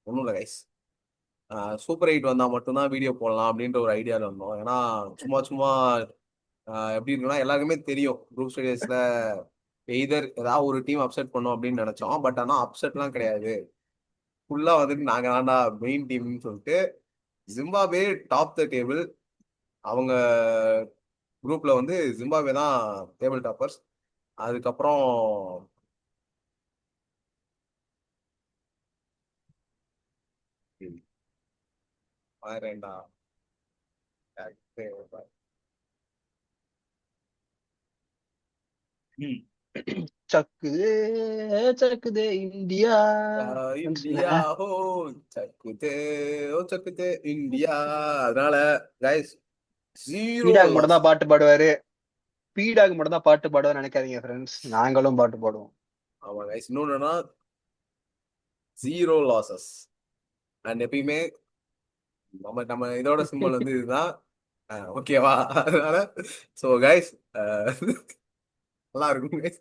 ஒன்றும் இல்லை guys. Super eight வந்தால் மட்டும்தான் வீடியோ போடலாம் அப்படின்ற ஒரு ஐடியாவில் இருந்தோம். ஏன்னா சும்மா சும்மா எப்படி இருக்குன்னா எல்லாருக்குமே தெரியும் குரூப் ஸ்டேஜஸ்ல எய்தர் ஏதாவது ஒரு டீம் அப்செட் பண்ணும் அப்படின்னு நினைச்சோம். பட் ஆனால் அப்செட்லாம் கிடையாது. ஃபுல்லா வந்துட்டு நாங்க தான்டா மெயின் டீம்னு சொல்லிட்டு ஜிம்பாப்வே டாப் த டேபிள். அவங்க குரூப்ல வந்து ஜிம்பாப்வே தான் டேபிள் டாப்பர்ஸ். அதுக்கப்புறம் வேறேண்டா ம். சக்குதே சக்குதே இந்தியா இந்தியா ஹோ சக்குதே ஓ சக்குதே இந்தியா. அதனால கைஸ் ஜீரோ பீடாக் மட்டும் லாஸ். தான் பாட்டு பாடுவாரு. பீடாக் மட்டும் தான் பாட்டு பாடுவான்னு நினைக்காதீங்க ஃப்ரெண்ட்ஸ், நாங்களும் பாட்டு பாடுவோம். ஆமா கைஸ், இன்னொன்னுனா ஜீரோ லாசஸ். அண்ட் எப்பயுமே நம்ம நம்ம இதோட சிம்பிள் வந்து இதுதான். ஓகேவா? அதனால ஸோ கைஸ் நல்லா இருக்கும் கைஸ்.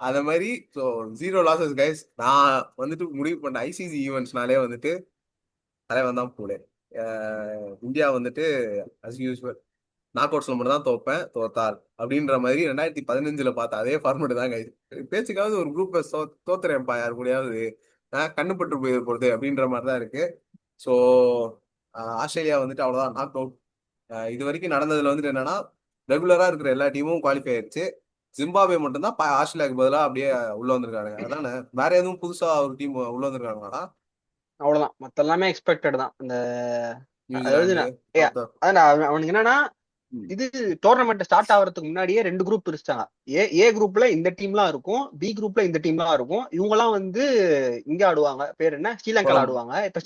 அத மாதிரி ஸோ ஜீரோ லாசஸ் கைஸ். நான் வந்துட்டு முடிவு பண்ண ஐசிசி ஈவெண்ட்ஸ்னாலே வந்துட்டு தலைவன் தான் போல. இந்தியா வந்துட்டு அஸ் யூஸ்வல் நாக் அவுட்ஸ்ல மட்டும் தான் தோப்பேன், தோத்தால் அப்படின்ற மாதிரி 2015 பார்த்த அதே ஃபார்மேட் தான் கைஸ். பேச்சுக்காவது ஒரு குரூப்பை தோத்துறேன்ப்பா யாரு கூடயாவது, கண்ணுப்பட்டு போயிட போறது அப்படின்ற மாதிரி தான் இருக்கு. ஸோ ஆஸ்திரேலியா வந்துட்டு அவ்வளோதான் நாக் அவுட். இது வரைக்கும் நடந்ததுல வந்துட்டு என்னன்னா ரெகுலரா இருக்கிற எல்லா டீமும் குவாலிஃபை ஆயிடுச்சு. ஜிம்பாப்வே மட்டும்தான் ஆஸ்திரேலியாவுக்கு பதிலாக அப்படியே உள்ள வந்திருக்காங்க. அதானே வேற எதுவும் புதுசா ஒரு டீம் உள்ள வந்திருக்காங்களா? அவ்வளவுதான், மத்த எல்லாமே எக்ஸ்பெக்டட் தான். அந்த அதாவது நியூசிலாந்து, ஏ, சவுத் அதான் அவனுக்கு என்னன்னா, இது டோர்னமெண்ட் ஸ்டார்ட் ஆகிறதுக்கு முன்னாடியே ரெண்டு குரூப் பிரிச்சிட்டாங்க. ஏ குரூப்ல இந்த டீம்லாம் இருக்கும், பி குரூப்ல இந்த டீம்லாம் இருக்கும். இவங்கலாம் வந்து இங்க ஆடுவாங்க, பேர் என்ன, ஸ்ரீலங்கால கொலம். ஆடுவாங்க. இப்ப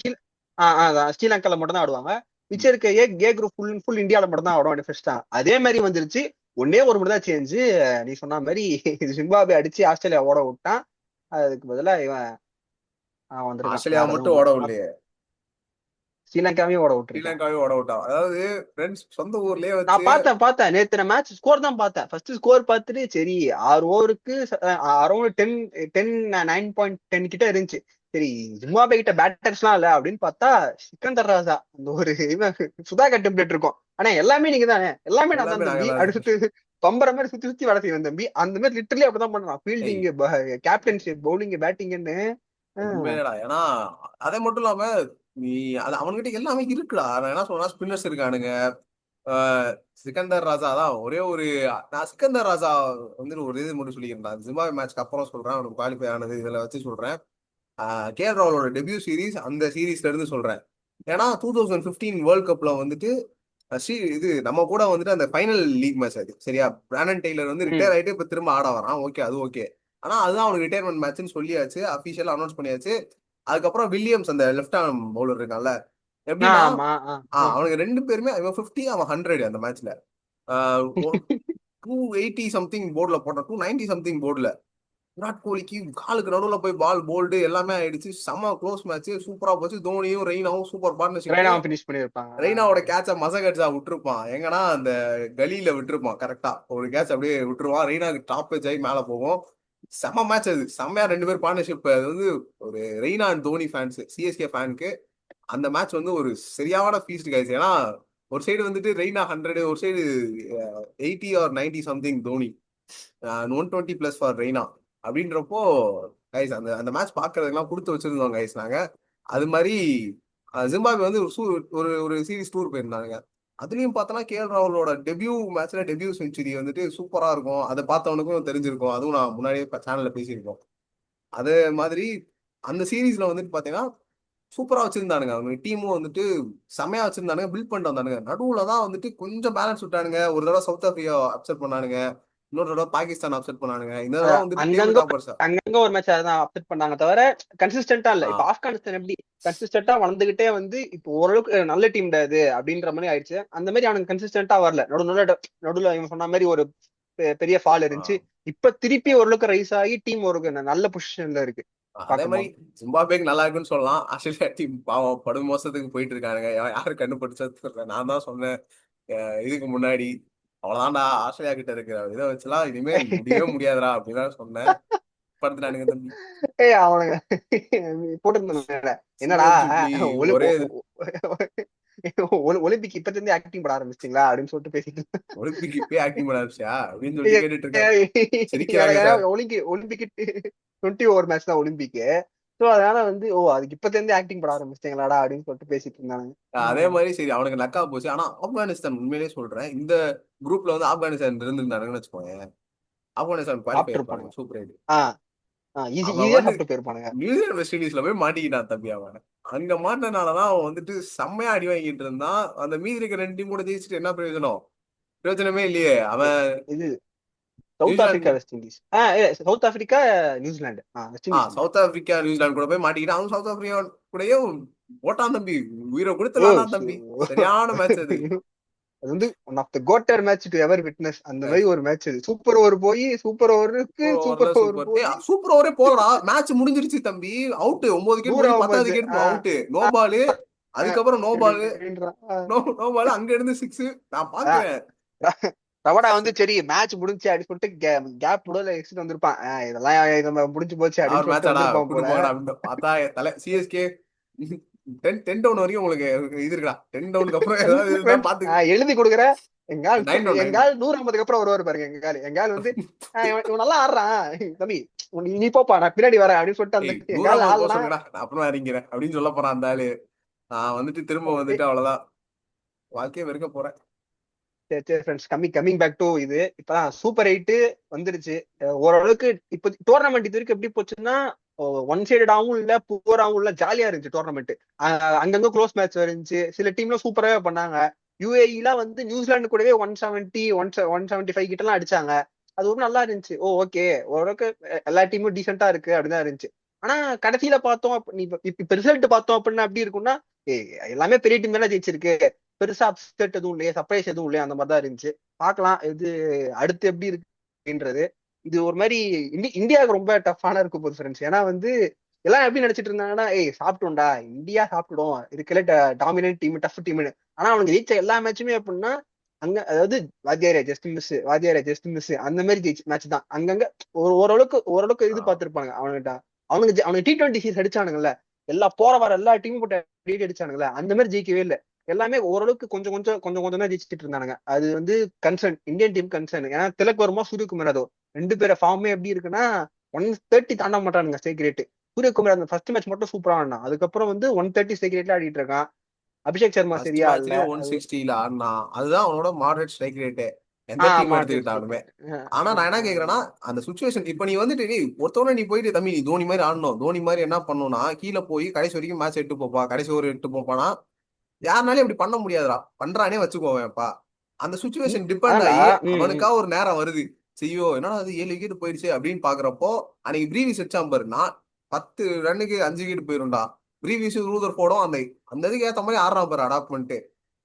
ஸ்ரீலங்கால மட்டும் தான் ஆடுவாங்க. மிச்சம் இருக்க ஏ குரூப் ஃபுல் இந்தியால மட்டும் தான் ஆடுவாங்க பிரிச்சிட்டாங்க. அதே மாதிரி வந்துருச்சு. ஒன்னே ஒரு மட்டும் தான் சேஞ்சு. நீ சொன்ன மாதிரி ஜிம்பாபே அடிச்சு ஆஸ்திரேலியா ஓட விட்டான். அதுக்கு பதிலா இவன் வந்திருக்கான். ஆஸ்திரேலியா வேற எதுவும் மட்டும் இல்ல, ஓட விடலையே, ஸ்ரீலங்காவையும் ஓட விட்டுருக்கான். ஸ்ரீலங்காவே ஓட விட்டான். அதாவது ஃப்ரெண்ட்ஸ் சொந்த ஊர்லயே நான் வச்சு. பார்த்தேன் நேத்து நான் மேட்ச் ஸ்கோர் தான் பார்த்தேன். ஃபர்ஸ்ட் ஸ்கோர் பார்த்துட்டு சரி, 6 ஓவருக்கு அரௌண்ட் 9.10 கிட்ட இருந்துச்சு. சரி, ஜிம்பாபே கிட்ட பேட்டர்ஸ்லாம் இல்ல அப்படின்னு பார்த்தா, சிக்கந்தர் ராஜா அந்த ஒரு இவன் சுதா டெம்ப்ளேட் இருக்கும். ஆனா எல்லாமே நீங்க தானே, எல்லாமே நான் எல்லாமே தான் நாங்க தம்பி தான். அப்படி சுத்தி பம்பர மாதிரி சுத்தி சுத்தி வேலை செய்வேன் தம்பி. அந்த மாதிரி லிட்டரலி அப்படிதான் பண்றான். ஏய் ஃபீல்டிங், கேப்டன்ஷிப், பவுலிங், பேட்டிங்னு. உண்மையடா. ஏன்னா அதை மட்டும் இல்லாம நீ அது அவன்கிட்ட எல்லாமே இருக்குடா. நான் என்ன சொல்றேன், ஸ்பின்னர்ஸ் இருக்கானுங்க. ஆஹ் சிக்கந்தர் ராஜா தான் ஒரே ஒரு. நான் சிக்கந்தர் ராஜா வந்து ஒரு இது மட்டும் சொல்லிக்கிறேன், ஜிம்பாப்வே மேட்ச்க்கு அப்புறம் சொல்றேன், அவனுக்கு குவாலிஃபை ஆனது இதுல வச்சு சொல்றேன். கேஎல் ராகுலோட டெபியூ சீரிஸ் அந்த சீரீஸ்ல இருந்து சொல்றேன். ஏன்னா 2015 வேர்ல்ட் கப்ல வந்துட்டு இது நம்ம கூட வந்துட்டு அந்த ஃபைனல் லீக் மேட்ச் அது சரியா. பிராண்டன் டெய்லர் வந்து ம். ரிட்டையர் ஆயிட்டு இப்ப திரும்ப ஆட வரான். ஓகே, அது ஓகே. ஆனா அதுதான் அவனுக்கு ரிட்டையர்மெண்ட் மேட்ச்னு சொல்லியாச்சு, அபிஷியலா அனௌன்ஸ் பண்ணியாச்சு. அதுக்கப்புறம் வில்லியம்ஸ் அந்த லெஃப்ட் ஆர்ம் பவுலர் இருக்கான்ல, எப்படின்னா ஆமா. அவனுக்கு ரெண்டு பேருமே அவன் 50 அவன் 100 அந்த மேட்ச்ல. 280 சம்திங் போர்டுல போட்டான், 290 சம்திங் போர்டுல. விராட் கோலிக்கு காலுக்கு நடுவில் போய் பால் போல்டு எல்லாமே ஆயிடுச்சு. செம்ம க்ளோஸ் மேட்ச், சூப்பரா போச்சு. தோனியும் ரெய்னாவும் சூப்பர் பார்ட்னர்ஷிப். ரெய்னாவும் பினிஷ் பண்ணிருப்பாங்க. ரெய்னாவோட கேட்ச மசகட்ஸா விட்டுருப்பான் எங்கன்னா அந்த கலியில விட்டுருப்பான். கரெக்டா ஒரு கேட்ச் அப்படியே விட்டுருவான். ரெய்னாக்கு டாப் வச்சு ஆகி மேல போகும். செம்ம மேட்ச் அது, செம்மையா ரெண்டு பேர் பார்ட்னர்ஷிப். அது வந்து ஒரு Raina and Dhoni fans, CSK ஃபேனுக்கு அந்த மேட்ச் வந்து ஒரு சரியான ஃபீஸ்ட் கைஸ். ஏன்னா ஒரு சைடு வந்துட்டு ரெய்னா 100, ஒரு side 80 or 90 something Dhoni, 120 plus four Raina. அப்படின்றப்போ கைஸ் அந்த அந்த மேட்ச் பாக்குறதுக்கெல்லாம் கொடுத்து வச்சிருந்தோம் கைஸ் நாங்க. அது மாதிரி ஜிம்பாப்வே வந்து ஒரு ஒரு சீரிஸ் டூர் போயிருந்தாங்க. அதுலயும் பார்த்தோன்னா கேஎல் ராகுலோட டெபியூ மேட்ச்ல டெபியூ செஞ்சுரி வந்துட்டு சூப்பரா இருக்கும். அதை பார்த்தவனுக்கும் தெரிஞ்சிருக்கும், அதுவும் நான் முன்னாடியே சேனல்ல பேசியிருக்கோம். அது மாதிரி அந்த சீரீஸ்ல வந்துட்டு பாத்தீங்கன்னா சூப்பரா வச்சிருந்தானுங்க. அவங்க டீமும் வந்துட்டு செமையா வச்சிருந்தானுங்க, பில்ட் பண்ணிட்டு வந்தானுங்க. நடுவுல தான் வந்துட்டு கொஞ்சம் பேலன்ஸ் விட்டானுங்க. ஒரு தடவை சவுத் ஆப்பிரிக்கா அப்செட் பண்ணானுங்க, இன்னொரு தடவை பாகிஸ்தான் அப்செட் பண்ணானுங்க. இதெல்லாம் வந்துட்டு டேபிள் அங்கங்க டாப்பர்ஸ். அங்கங்க ஒரு மேட்ச் அதான் அப்செட் பண்ணாங்க தவிர கன்சிஸ்டன்டா இல்ல. இப்ப ஆஹ் ஆப்கானிஸ்தான் எப்படி கன்சிஸ்டன்டா வளர்ந்துகிட்டே வந்து இப்போ ஓரளவுக்கு நல்ல டீம் அது அப்படின்ற மாதிரி ஆயிடுச்சு. அந்த மாதிரி அவனுக்கு கன்சிஸ்டன்டா வரல. நடுவுல இவன் சொன்ன மாதிரி ஒரு பெரிய ஃபால் இருந்துச்சு. ஆஹ் இப்ப திருப்பி ஓரளவுக்கு ரைஸ் ஆகி டீம் ஒரு நல்ல பொசிஷன்ல இருக்கு அதே மாதிரி பார்க்கும்போது. ஜிம்பாப்வேக்கு நல்லா இருக்குன்னு சொல்லலாம். ஆஸ்திரேலியா டீம் பாவம் படு மோசத்துக்கு போயிட்டு இருக்கானுங்க. யாரு கண்டுபிடிச்சது நான் தான் சொன்னேன் இதுக்கு முன்னாடி. அவ்வளவுதான்டா ஆஸ்திரேலியா கிட்ட இருக்கிற இதை வச்சுலாம் இனிமே முடியவே முடியாதுடா அப்படின்னு தான் சொன்னேன். படுத்துட்டானுங்க தம்பி. ஏய் அவனுங்க போட்டிருந்தானுங்க என்னடா சிஎம் சுட்லி ஒலி ஒரே ஒலிம்பிக் இப்ப இருந்து ஆக்டிங் பட ஆரம்பிச்சிட்டீங்களா அப்படின்னு சொல்லிட்டு பேசிட்டு ஒலிம்பிக் இப்பயே ஆக்டிங் பண்ண ஆரம்பிச்சியா அப்படின்னு சொல்லிட்டு கேட்டுட்டு இருக்காரு. சிரிக்கிறாங்க எனக்கு சார். ஒலிம்பிக் 20 ஓவர் மேட்ச் தான் ஒலிம்பிக். சோ அதனால வந்து அதுக்கு இப்ப இருந்து ஆக்டிங் பட ஆரம்பிச்சிட்டீங்களாடா அப்படின்னு சொல்லிட்டு பேசிட்டு இருந்தாங்க. அதே மாதிரி சரி அவனுக்கு லக்கா போச்சு. ஆனா ஆப்கானிஸ்தான் உண்மையிலேயே சொல்றேன், இந்த குரூப்ல வந்து ஆப்கானிஸ்தான் இருந்திருந்தானுங்கன்னு வச்சுக்கோங்க, ஆப்கானிஸ்தான் குவாலிஃபை சாப்பிட்டு இருப்பானுங்க. இருப்பானுங்க. Super ID. அவன் ஈஸியா வந்து சாப்பிட்டு போயிருப்பானுங்க. நியூசிலாந்து வெஸ்ட் இண்டீஸ்ல போய் மாட்டிக்கிட்டான் தம்பி. அவன் அங்க மாட்டினாலதான் அவன் வந்துட்டு செம்மையா அடி வாங்கிட்டு இருந்தான். அந்த மீதி இருக்க 2 டீம் கூட ஜெயிச்சுட்டு என்ன பிரயோஜனம்? பிரயோஜனமே இல்லையே. அவன் இது south Africa New Zealand west Indies south Africa New Zealand west Indies இல்ல. சவுத் ஆப்பிரிக்கா நியூசிலாந்து கூட போய் மாட்டிக்கிட்டான். அவன் சவுத் ஆப்பிரிக்கா கூடயும் ஓட்டான் தம்பி. உயிரை கொடுத்து ஓ, விளாண்டான் தம்பி. சரியான மேட்ச் அது. அது வந்து one of the quarter match to ever witness. அந்த மாதிரி ஒரு மேட்ச் அது. சூப்பர் ஓவர் போய் சூப்பர் ஓவருக்கு சூப்பர் ஓவர்ல சூப்பர் ஓவர் சூப்பர். போய் சூப்பர் ஓவரே போகலடா. மேட்ச் முடிஞ்சிருச்சு தம்பி. அவுட் 9 விக்கெட் போய் 10வது 150. Wicket out. No ball. அதுக்கப்புறம் நோ பாலு. நோ பாலு. அங்க இருந்து 6. நான் பாக்குறேன். ரவடா வந்து சரி மேட்ச் முடிஞ்சு அப்படின்னு சொல்லிட்டு கேப் விடல எக்ஸிட் வந்திருப்பான். இதெல்லாம் நம்ம முடிஞ்சு போச்சு அப்படின்னு அவர் மேட்ச் சொல்லிட்டு ஆடா வந்திருப்பான் கூட்டு போல. போங்கடா அப்படின்னு பார்த்தா தலை சிஎஸ்கே 10 டவுன் வரைக்கும் உங்களுக்கு இது இருக்குடா. 10 டவுனுக்கு அப்புறம் ஏதாவது இருந்தா பாத்துக்க. எழுதி கொடுக்குற எங்கால் 9 டவுன் 9 எங்கால் 150க்கு அப்புறம் வருவாரு பாருங்க. எங்கால் வந்து இவன் நல்லா ஆடுறான் தம்பி, நீ போப்பா நான் பின்னாடி வரேன் அப்படின்னு சொல்லிட்டு அந்த ஏய் எங்கால் 150 போக ஆடலாம். சொல்லுங்கடா, நான் அப்புறம் இறங்கிறேன் அப்படின்னு சொல்ல போறான் அந்த ஆளு. நான் வந்துட்டு திரும்ப வந்துட்டு அவ்வளவுதான், வாழ்க்கையை வெறுக்க போறேன். சரி சரி ஃப்ரெண்ட்ஸ், கம்மிங் பேக் டு இது. இப்பதான் சூப்பர் 8 வந்துருச்சு. ஓரளவுக்கு இப்போ டோர்னமெண்ட் இது வரைக்கும் எப்படி போச்சுன்னா ஒன் சைடடாவும் இல்ல புவராவும் இல்ல, ஜாலியா இருந்துச்சு டோர்னமெண்ட். அங்கங்க க்ளோஸ் மேட்ச் இருந்துச்சு. சில டீம்ல சூப்பராவே பண்ணாங்க. யுஏஇலாம் வந்து நியூசிலாந்து கூடவே 170 175 கிட்ட எல்லாம் அடிச்சாங்க. அது ஒரு நல்லா இருந்துச்சு. ஓகே ஓரளவுக்கு எல்லா டீமும் டீசெண்டா இருக்கு அப்படிதான் இருந்துச்சு. ஆனா கடைசியில பார்த்தோம் இப்ப ரிசல்ட் பார்த்தோம் அப்படின்னா எப்படி இருக்கும்னா எல்லாமே பெரிய டீம் தானே ஜெயிச்சிருக்கு. பெருசா அப்செட் எதுவும் இல்லையா, சர்ப்ரைஸ் எதுவும் இல்லையா, அந்த மாதிரி தான் இருந்துச்சு. பார்க்கலாம் இது அடுத்து எப்படி இருக்குன்றது. இது ஒரு மாதிரி இந்தியாவுக்கு ரொம்ப டஃப்பான இருக்கும் போது ஃப்ரெண்ட்ஸ். ஏன்னா வந்து எல்லாம் எப்படி நினைச்சிட்டு இருந்தாங்கன்னா சாப்பிட்டோம்டா இந்தியா சாப்பிட்டுடும் இருக்கல டாமினன்ட் டீம் டஃப் டீம்னு. ஆனா அவனுக்கு ஜெயிச்ச எல்லா மேட்சுமே அப்படின்னா அங்க அதாவது வாத்தியாரே ஜஸ்ட் மிஸ் அந்த மாதிரி ஜெயிச்ச மேட்ச் தான். அங்கங்க ஓரளவுக்கு இது பார்த்திருப்பாங்க அவனுக்கிட்ட. அவனுக்கு T20 சீரிஸ் அடிச்சானுங்கல்ல, போற வர எல்லா டீமும் போட்டு அடிச்சானுங்கல்ல, அந்த மாதிரி ஜெயிக்கவே இல்லை. எல்லாமே ஓரளவுக்கு கொஞ்சம் தான் ஜெயிச்சுட்டு இருந்தானுங்க. அது வந்து கன்சர்ன், இந்தியன் டீம் கன்சர்ன். ஏன்னா திலக் வர்மா சூரியகுமார் யாதவ் 2 பேரை ஃபார்மே எப்படி இருக்குன்னா 130 தாண்ட மாட்டானுங்க ஸ்ட்ரைக் ரேட். சூரியகுமார் அந்த ஃபர்ஸ்ட் மேட்ச் மட்டும் சூப்பரா ஆடினான். அதுக்கப்புறம் வந்து 130 ஸ்ட்ரைக் ரேட்ல ஆடிட்டு இருக்கான். அபிஷேக் சர்மா ஃபர்ஸ்ட் சரியா இல்ல. மேட்ச்லயே 160ல ஆடினா, அதுதான் அவனோட மாடரேட் ஸ்ட்ரைக் ரேட்டு எந்த டீம் மாட்ரிட் ஸ்ட்ரைக் எடுத்துக்கிட்டாலுமே. ரேட். ஆனா நான் என்ன கேக்குறேன்னா, அந்த சுச்சுவேஷன் இப்ப நீ வந்துட்டு ஒருத்தவன நீ போயிட்டு தம்பி நீ தோனி மாதிரி ஆடணும், தோனி மாதிரி என்ன பண்ணணும்னா கீழே போய் கடைசி வரைக்கும் மேட்ச் எட்டு போப்பா, கடைசி ஒரு எட்டு போப்பானா யாருனாலையும் அப்படி பண்ண முடியாதுடா. பண்றானே வச்சுக்கோவேன்ப்பா. அந்த சுச்சுவேஷன் டிபெண்ட் அதான்டா. ஆகி அவனுக்கா ஒரு நேரம் வருது. செய்யோ என்னடா அது 7 விக்கெட் போயிடுச்சு அப்படின்னு பாக்குறப்போ, அன்னைக்கு பிரீவிஸ் வச்சான் பாரு, நான் 10 ரன்னுக்கு 5 விக்கெட் போயிரும்டா. பிரீவிஸ் ரூதர் போடும் அந்த அந்த இதுக்கு ஏத்த மாதிரி ஆடுறான் பாரு அடாப்மெண்ட்.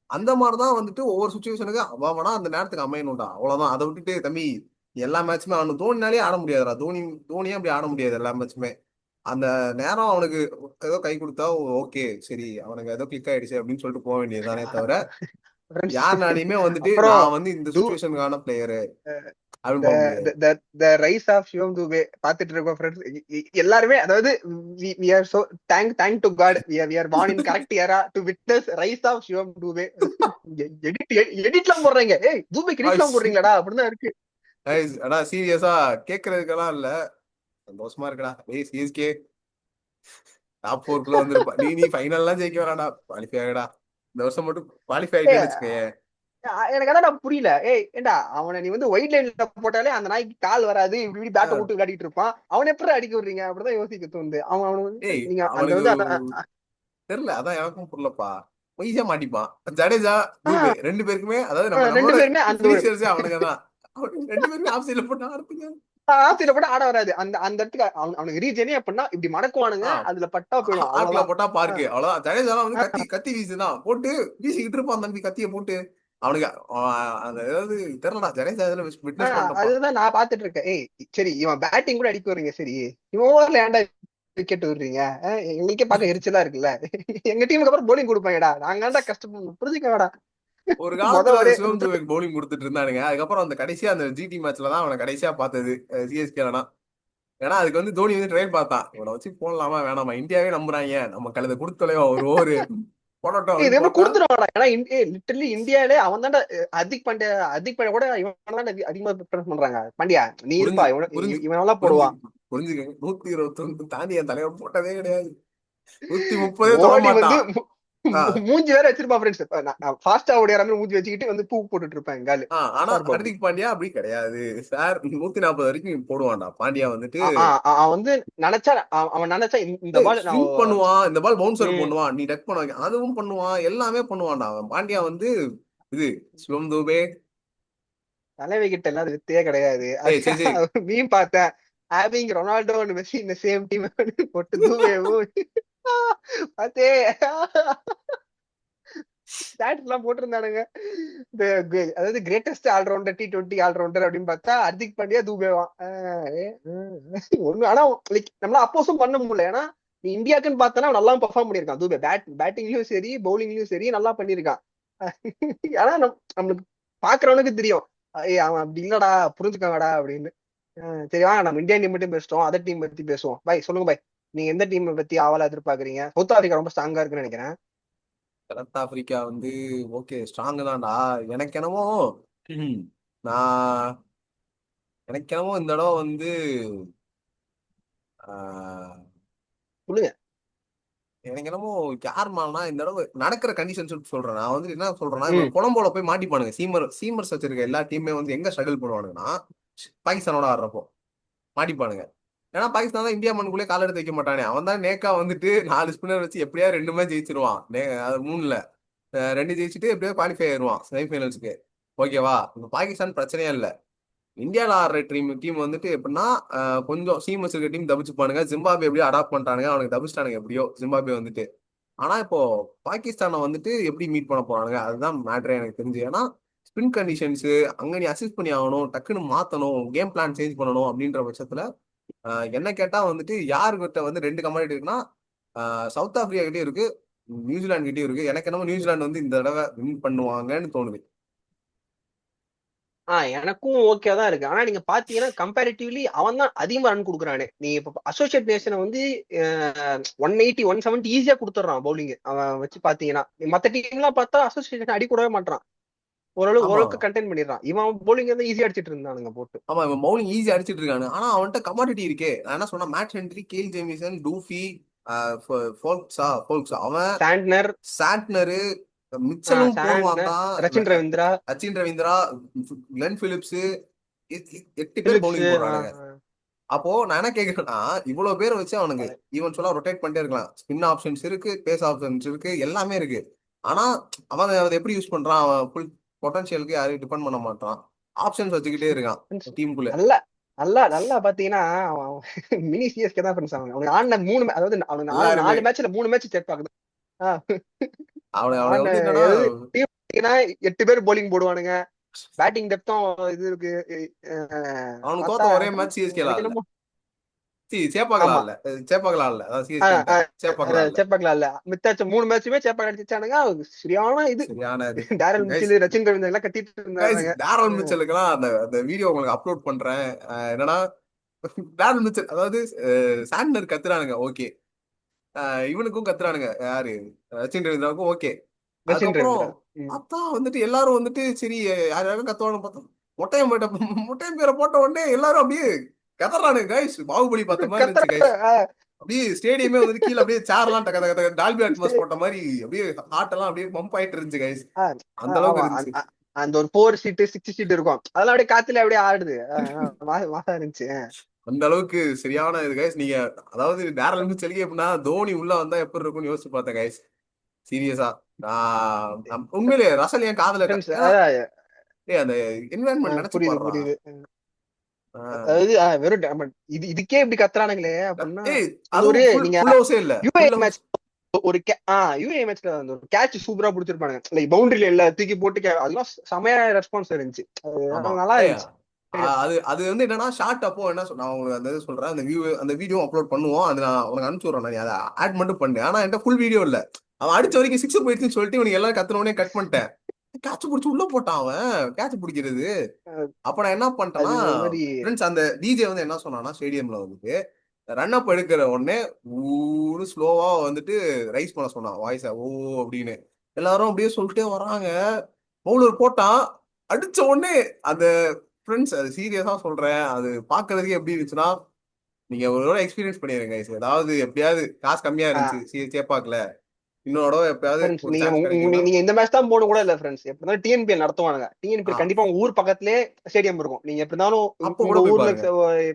அந்த மாதிரிதான் வந்துட்டு ஒவ்வொரு சுச்சுவேஷனுக்கு அவனா அந்த நேரத்துக்கு அமையணும்டா. அவ்வளவுதான். அதை விட்டுட்டு தம்பி எல்லா மேட்சுமே ஆடணும், தோனினாலே ஆட முடியாதுடா. தோனியே அப்படி ஆட முடியாது எல்லா மேட்சுமே. அந்த நேரம் அவனுக்கு ஏதோ கை கொடுத்தா ஓகே சரி அவனுக்கு ஏதோ கிளிக் ஆயிடுச்சு அப்படின்னு சொல்லிட்டு போக வேண்டியதுதானே தவிர யாருனாலையுமே வந்துட்டு அப்புறம் நான் வந்து இந்த சுச்சுவேஷனுக்கான பிளேயரு அப்படின்னு the போக முடியாது. the rise of சிவம் துபே பாத்துட்டு இருக்கோம் ஃப்ரெண்ட்ஸ். எல்லாருமே அதாவது we are so thank to God we are born in correct era to witness rise of சிவம் துபே. எடிட்லாம் போடுறீங்க, துபேக்கு எடிட்லாம் போடுறீங்களாடா அப்படிதான் இருக்கு. ஆனா சீரியஸா கேட்கறதுக்கெல்லாம் இல்ல, சந்தோஷமா இருக்கடா. CSK top 4 வந்துருப்பா. நீ ஃபைனல்லாம் ஜெயிக்க வேணாடா, குவாலிஃபை ஆகடா. இந்த வருஷம் மட்டும் குவாலிஃபை ஆயிட்டேன்னு வச்சுக்கேன். எனக்கு அதான் புரியல. ஏண்டா அவனை நீ வந்து ஒயிட் லைன்ல போட்டாலே அந்த நாய்க்கு கால் வராது, இப்படி பேட்டை விட்டு விளையாடிட்டு இருப்பான். அவனை எப்படி அடிக்க விடுறீங்க அப்படிதான் யோசிக்க தோணுது. அவன் வந்து நீங்க அந்த அவனுக்கு வந்து தெரியல, அதான் எனக்கும் புரியலப்பா. ஈஸியா மாட்டிப்பான். ஜடேஜா தூபே 2 பேருக்குமே, அதாவது ரெண்டு நம்மளோட பேருமே அந்த ஒரு ஃபினிஷர்ஸே அவனுங்க தான். 2 பேருமே ஆஃப் சைட்ல போட்டு ஆடுறதுங்க. ஆசில போட்டு ஆட வராது. அந்த அந்த இடத்துக்கு அவனுக்கு ரீஜனே அப்படின்னா இப்படி மடக்குவானுங்க, அதுல பட்டா போயிடும் ஆட்ல அவ்வளவுதான். போட்டா பார்க்கு அவ்வளவுதான். ஜடேஜாலாம் வந்து கத்தி கத்தி வீசுதான் போட்டு வீசிக்கிட்டு இருப்பான் தம்பி, கத்திய போட்டு. அவனுக்கு அந்த ஏதாவது தெரியலடா, ஜடேஜா இதுல விட்னஸ் பண்ணிட்டப்பா. அதுதான் நான் பாத்துட்டு இருக்கேன். சரி இவன் பேட்டிங் கூட அடிக்க வரீங்க, சரி இவன் ஓவர்ல ஏன்டா விக்கெட் விடுறீங்க? எங்களுக்கே பார்க்க எரிச்சலா இருக்குல்ல. எங்க டீமுக்கு அப்புறம் போலிங் கொடுப்பாங்கடா, நாங்க கஷ்டப்படணும் புரிஞ்சுக்கடா. ஒரு முத காலத்துல ஒரே சிவம் துபேக்கு பவுலிங் கொடுத்துட்டு இருந்தானுங்க. அதுக்கப்புறம் அந்த கடைசியா அந்த ஜிடி மேட்ச்ல தான் அவனை கடைசியா பார்த்தது சிஎஸ்கேலனா. ஏன்னா அதுக்கு வந்து தோனி வந்து ட்ரையல் பார்த்தான், இவனை வச்சு போடலாமா வேணாமா, இந்தியாவே நம்புறாங்க நம்ம கழுதை கொடுத்தலைவா ஒரு ஓவரு போடட்டும் இது அப்படின்னு எப்படி போட்டா. கொடுத்துருவாடா? ஏன்னா லிட்டரலி இந்தியாலே அவன் தான்டா அதிக் பாண்டியா கூட இவன் தான் அதிகமா ப்ரிஃபரன்ஸ் பண்றாங்க. பாண்டியா நீ இருப்பா, புரிஞ்சு இவன் புரிஞ்சு இவன் நல்லா புரிஞ்சு போடுவான். புரிஞ்சுக்கங்க, 121 தாண்டி என் தலைவர் போட்டதே கிடையாது, 130 தொட மோடி வந்து மாட்டான். மூஞ்சி வேற வச்சிருப்பான் ஃப்ரெண்ட்ஸ். ஃபாஸ்டா ஓடிற மாதிரி மூஞ்சி வச்சுக்கிட்டு வந்து பூ போட்டுட்டு இருப்பேன் காலு. ஆனா சார் பாபு ஹர்திக் பாண்டியா அப்படி கிடையாது சார், 140 வரைக்கும் போடுவான்டா பாண்டியா வந்துட்டு. அவன் வந்து நினைச்சா அவன் நினைச்சா இந்த பால் நான் ஸ்விங் பண்ணுவான், இந்த பால் பவுன்சர் ம், பண்ணுவான், நீ டக் பண்ணுவாங்க அதுவும் பண்ணுவான், எல்லாமே பண்ணுவான்டா அவன் பாண்டியா வந்து. இது சிவம் தூபே. தலைவை கிட்ட எல்லாம் அது வித்தையே கிடையாது. ஏய் சரி சரி. மீன் பார்த்தேன், ஹேவிங் ரொனால்டோ அண்ட் மெஸ்ஸி இந்த சேம் டீம் போட்டு தூவேவும் பார்த்தே ஸ்டாட்ஸ் எல்லாம் போட்டிருந்தானுங்க. அதாவது கிரேட்டஸ்ட் ஆல்ரவுண்டர் T20 ஆல்ரவுண்டர் அப்படின்னு பார்த்தா ஹர்திக் பாண்டியா தூபேவான். ஒண்ணு ஆனா லைக் நம்மளால அப்போஸும் பண்ண முடியல. ஏன்னா நீ இந்தியாக்குன்னு பார்த்தனா நல்லா பெர்ஃபார்ம் பண்ணிருக்கான் தூபே. பேட்டிங்லயும் சரி பவுலிங்லயும் சரி நல்லா பண்ணிருக்கான். ஆனா நம்மளுக்கு பாக்குறவனுக்கு தெரியும், ஏய் அவன் அப்படி இல்லடா, புரிஞ்சுக்காங்கடா அப்படின்னு. சரி வாங்க நம்ம இந்தியன் டீம் மட்டும் பேசிட்டோம், அதர் டீம் பத்தி பேசுவோம். பாய் சொல்லுங்க பாய், நீங்க எந்த டீம் பத்தி ஆவலா எதிர்பார்க்கறீங்க? சவுத் ஆப்பிரிக்கா ரொம்ப ஸ்ட்ராங்கா இருக்குன்னு நினைக்கிறேன். சவுத் ஆப்பிரிக்கா வந்து ஓகே ஸ்ட்ராங் தான்டா. எனக்கு என்னமோ ம், நான் எனக்கு என்னமோ இந்த தடவை வந்து ஆஹ், சொல்லுங்க. எனக்கு என்னமோ யார் மாறினா இந்த தடவை நடக்கிற கண்டிஷன்ஸ் சொல்றேன். நான் வந்து என்ன சொல்றேன்னா, ம் இவன் கொலம்போல போய் மாட்டிப்பானுங்க. சீமர்ஸ் வச்சிருக்க எல்லா டீமே வந்து எங்க ஸ்ட்ரகிள் பண்ணுவானுங்கன்னா, பாகிஸ்தானோட ஆடுறப்போ மாட்டிப்பானுங்க. ஏன்னா பாகிஸ்தான் தான் இந்தியா மண்ணுக்குள்ளே கால் எடுத்து வைக்க மாட்டானே. அவன் தான் நேக்கா வந்துட்டு 4 ஸ்பின்னர் வச்சு எப்படியா 2 மேட்ச் ஜெயிச்சிருவான். அது 3ல 2 ஜெயிச்சுட்டு எப்படியோ குவாலிஃபை ஆயிடுவான் செமிஃபைனல்ஸ்க்கு. ஓகேவா, இப்ப பாகிஸ்தான் பிரச்சனையே இல்ல. இந்தியால ஆடுற டீம் வந்துட்டு எப்படின்னா, கொஞ்சம் சீமஸ் இருக்க டீம் தப்பிச்சுப்பானுங்க. ஜிம்பாபே எப்படியோ அடாப்ட் பண்ணிட்டானுங்க, அவனுக்கு தப்பிச்சிட்டானுங்க எப்படியோ ஜிம்பாபே வந்துட்டு. ஆனா இப்போ பாகிஸ்தானை வந்துட்டு எப்படி மீட் பண்ண போறானுங்க அதுதான் மேட்ரே எனக்கு தெரிஞ்சு. ஏன்னா ஸ்பின் கண்டிஷன்ஸ் அங்க நீ அசிஸ்ட் பண்ணி ஆகணும், டக்குன்னு மாத்தணும், கேம் பிளான் சேஞ்ச் பண்ணணும் அப்படின்ற பட்சத்துல என்ன கேட்டா வந்துட்டு யாருக்கிட்ட வந்து 2 கமாடிட்டி இருக்குன்னா, சவுத் ஆப்பிரிக்கா கிட்டயும் இருக்கு, நியூசிலாந்து கிட்டயும் இருக்கு. எனக்கு என்னமோ நியூசிலாந்து வந்து இந்த தடவை வின் பண்ணுவாங்கன்னு தோணுது. எனக்கும் ஓகே தான் இருக்கு. ஆனா நீங்க பாத்தீங்கன்னா கம்பேரிட்டிவ்லி அவன் தான் அதிகமா ரன் கொடுக்குறானே. நீ இப்ப அசோசியேட் நேஷனை வந்து 180 170 ஈஸியா கொடுத்துட்றான் பவுலிங். அவன் வச்சு பாத்தீங்கன்னா மத்த டீம் எல்லாம் பார்த்தா அசோசியேஷன் அடி கூடவே மாட்டான். ஆமா ஓரளவுக்கு கண்டெயின் பண்ணிடுறான். இவன் பவுலிங் வந்து ஈஸியா அடிச்சிட்டு இருந்தானுங்க போட்டு. ஆமா, இவன் பவுலிங் ஈஸி அடிச்சிட்டு இருக்கானு. ஆனா அவன்கிட்ட கமாடிட்டி இருக்கே. நான் என்ன சொன்னா, மேட் ஹென்ரி, கேல் ஜேமிசன், டூஃபி, ஃபோல்க்ஸா அவன், சாண்ட்னர், சாட்னரு, மிச்சலும் போடுவான் சாண்ட்னர், தான், ரச்சின் ரவீந்திரா, சச்சின் ரவீந்திரா, கிளென் பிலிப்ஸ், 8 பேர் பிலிப்ஸ். பவுலிங் போடுறானுங்க. அப்போ நான் என்ன கேக்குறேன்னா, இவ்வளவு பேரை வச்சு அவனுக்கு ஈவன் சொல்ல ரொட்டேட் பண்ணிட்டே இருக்கலாம். ஸ்பின் ஆப்ஷன்ஸ் இருக்கு, பேஸ் ஆப்ஷன்ஸ் இருக்கு, எல்லாமே இருக்கு. ஆனா அவன் அதை எப்படி யூஸ் பண்றான், அவன் ஃபுல் பொட்டன்ஷியலுக்கு யாரையும் டிபெண்ட் பண்ண மாட்டான், ஆப்ஷன்ஸ் வச்சுக்கிட்டே இருக்கான் டீமுக்குள்ள. நல்லா நல்லா நல்லா பாத்தீங்கன்னா மினி சிஎஸ்கே தான் ஃப்ரெண்ட்ஸ். அவனுக்கு ஆடின 3 அதாவது அவனுக்கு எல்லாருமே 4 மேட்ச்ல 3 மேட்ச் செக் ஆகுது. அவனை ஆடின வந்து என்னன்னா, 8 பேர் bowling போடுவானுங்க. பேட்டிங் டெப்த்தும் இது இருக்கு. அவனுக்கு பார்த்தா தோத்த ஒரே மேட்ச் சிஎஸ்கேல எனக்கு இல்ல, என்னமோ சேப்பாக்கலா ஆமா இல்ல, சேப்பாக்கலா இல்ல, அதான் சிஎஸ்கே சேப்பாக்கலா இல்ல. சேப்பாக்கலா இல்ல. மித்தாச்ச 3 மேட்சுமே சேப்பாக் அடிச்சானுங்க. சரியான இது சரியான இது. Daryl guys Mitchell, Rachin Ravindra எல்லாம் கத்திட்டு கைஸ் இருந்தாங்க. டேரல் மிச்சலுக்கெல்லாம் அந்த அந்த வீடியோ உங்களுக்கு அப்லோட் பண்றேன். என்னன்னா டேரல் மிச்சல் அதாவது சாண்ட்னர் கத்துறானுங்க ஓகே, இவனுக்கும் கத்துறானுங்க யாரு, சச்சின் ரவீந்திராவுக்கும் ஓகே. ரச்சின் அதுக்கப்புறம் ரவீந்திரா. ம். பார்த்தா வந்துட்டு எல்லாரும் வந்துட்டு சரி யார் யாரும் கத்துவானு பார்த்தா, மொட்டையம் போயிட்ட மொட்டையம் பேரை போட்ட உடனே எல்லாரும் அப்படியே கதறானுங்க கைஸ். பாகுபலி பார்த்த மாதிரி இருந்துச்சு கத்துற கைஸ். அப்படியே ஸ்டேடியமே வந்துட்டு கீழே அப்படியே சேர்லாம் டக்க டக்க டக்க டால்பி அட்மாஸ் போட்ட மாதிரி அப்படியே ஹார்ட் எல்லாம் அப்படியே பம்ப் ஆயிட்டு இருந்துச்சு கைஸ். அந்த அளவுக்கு ஆமா இருந்துச்சு. அந்த ஒரு 4 சீட் 6 சீட் இருக்கும், அதெல்லாம் அப்படியே காத்துல அப்படியே ஆடுது. மாசா இருந்துச்சு. அந்த அளவுக்கு சரியான இது கைஸ். நீங்க அதாவது டேரல் மிச்சலுக்கு எப்படின்னா தோனி உள்ள வந்தா எப்படி இருக்கும்னு யோசிச்சு பார்த்தேன் கைஸ். சீரியஸா நான் உண்மையிலேயே ரசல் என் காதல Friends, ஏன்னா அந்த என்வாயன்மெண்ட் நினைச்சு புரியுது பாடுறா. புரியுது. அதாவது வெறும் இதுக்கே இப்படி கத்துறானுங்களே அப்படின்னா ஏய் அது ஒரு அதுவும் நீங்க ஃபுல் ஹவுஸே இல்ல, யூஏ ஃபுல் ஹவுஸ். மேட்ச் ஒரு யூஏ மேட்ச்ல அந்த ஒரு கேட்ச் சூப்பரா புடிச்சிருப்பானுங்க. லைக் பவுண்டரியில இல்ல தூக்கி போட்டு அதெல்லாம் செமையா ரெஸ்பான்ஸ் இருந்துச்சு. ஆமா, அது நல்லா இருந்துச்சு. அது அது வந்து என்னன்னா ஷார்ட் அப்போ என்ன நான் உங்களுக்கு அந்த இது சொல்றேன், அந்த வீடியோ அப்லோட் பண்ணுவோம், அது நான் உனக்கு அனுப்பிச்சு விடுறேன். நான் அதை ஆட் மட்டும் பண்ணேன். ஆனா என்கிட்ட ஃபுல் வீடியோ இல்ல. அவன் அடிச்ச வரைக்கும் 6 போயிடுச்சுன்னு சொல்லிட்டு இவனுக்கு எல்லாரும் கத்துன உடனே கட் பண்ணிட்டேன். கேட்ச் பிடிச்சி உள்ள போட்டான் அவன், கேட்ச் பிடிக்கிறது. அப்ப நான் என்ன பண்ணிட்டேன்னா, அது ஒரு மாதிரி ஃப்ரெண்ட்ஸ் அந்த டிஜே வந்து என்ன சொன்னான்னா ஸ்டேடியம்ல வந்துட்டு ரன் அப் எடுக்கிற உடனே ஊரு ஸ்லோவா வந்துட்டு ரைஸ் பண்ண சொன்னான் வாய்ஸ, ஓ அப்படின்னு. எல்லாரும் அப்படியே சொல்லிட்டே வராங்க. பவுலர் போட்டான், அடிச்ச உடனே அந்த ஃப்ரெண்ட்ஸ், அது சீரியஸா சொல்றேன், அது பாக்குறதுக்கு எப்படி இருந்துச்சுன்னா, நீங்க ஒரு தடவை எக்ஸ்பீரியன்ஸ் பண்ணிருங்க guys. ஏதாவது எப்படியாவது காசு கம்மியா இருந்துச்சு சேப்பாக்கல, இன்னொரு தடவை எப்பயாவது ஃப்ரெண்ட்ஸ் ஒரு நீங்க சான்ஸ் கிடைக்கும்னா நீங்க இந்த மேட்ச் தான் போகணும் கூட இல்ல ஃப்ரெண்ட்ஸ். எப்படி இருந்தாலும் டிஎன்பிஎல் நடத்துவானுங்க. டிஎன்பிஎல் ஆ, கண்டிப்பா உங்க ஊர் பக்கத்துலயே ஸ்டேடியம் இருக்கும். நீங்க எப்படி இருந்தாலும் அப்ப கூட உங்க போய் ஊர்ல பாருங்க.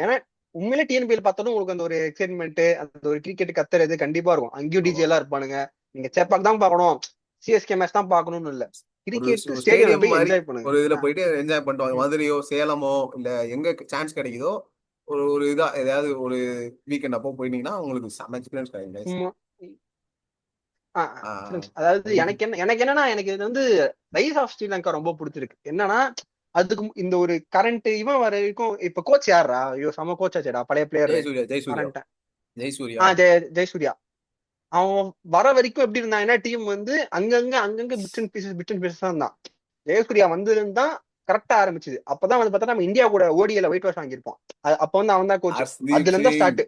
ஏன்னா உண்மையிலே டிஎன்பிஎல் பார்த்தாலும் உங்களுக்கு அந்த ஒரு எக்ஸைட்மெண்ட், அந்த ஒரு கிரிக்கெட் கத்துறது கண்டிப்பா இருக்கும். அங்கேயும் ஆமா. டிஜே எல்லாம் இருப்பானுங்க. நீங்க சேப்பாக் தான் பார்க்கணும், சிஎஸ்கே மேட்ச் தான் பார்க்கணும்னு இல்ல, ஒரு கிரிக்கெட் ஸ்டேடியம்ல ஸ்டேடியம் போய் மாதிரி என்ஜாய் பண்ணுங்க. ஒரு இதுல போயிட்டு என்ஜாய் பண்ணிட்டு வாங்க. ம். மதுரையோ சேலமோ இல்ல எங்க சான்ஸ் கிடைக்குதோ ஒரு ஒரு இதா ஏதாவது ஒரு வீக்கெண்ட் அப்போ போயிட்டீங்கன்னா உங்களுக்கு செம்ம எக்ஸ்பீரியன்ஸ் கிடைக்கும் guys. சும்மா ஆஹ் friends, அதாவது எனக்கு என்னன்னா எனக்கு இது வந்து ரைஸ் ஆஃப் ஸ்ரீலங்கா ரொம்ப பிடிச்சிருக்கு. என்னன்னா அதுக்கு இந்த ஒரு கரண்ட் இவன் வர வரைக்கும் இப்ப கோச் யாரா, ஐயோ செம கோச் ஆச்சேடா பழைய பிளேயர் ஜெயசூர்யா ஜெயசூர்யா மறந்துட்டேன். ஜெயசூர்யா ஜெயசூர்யா. அவன் வர வரைக்கும் எப்படி இருந்தாங்கன்னா டீம் வந்து அங்கங்க பிட்ஸ் அண்ட் பீசஸ் தான் இருந்தான். ஜெயசூர்யா வந்ததுன்னு தான் கரெக்டா ஆரம்பிச்சது. அப்பதான் வந்து பார்த்தா நம்ம இந்தியா கூட ஓடியில ஒயிட் வாஷ் வாங்கியிருப்போம். அப்ப வந்து அவன் தான் கோச். ஹர்ஷ்தீப் அதுல இருந்தா சிங். ஸ்டார்ட்.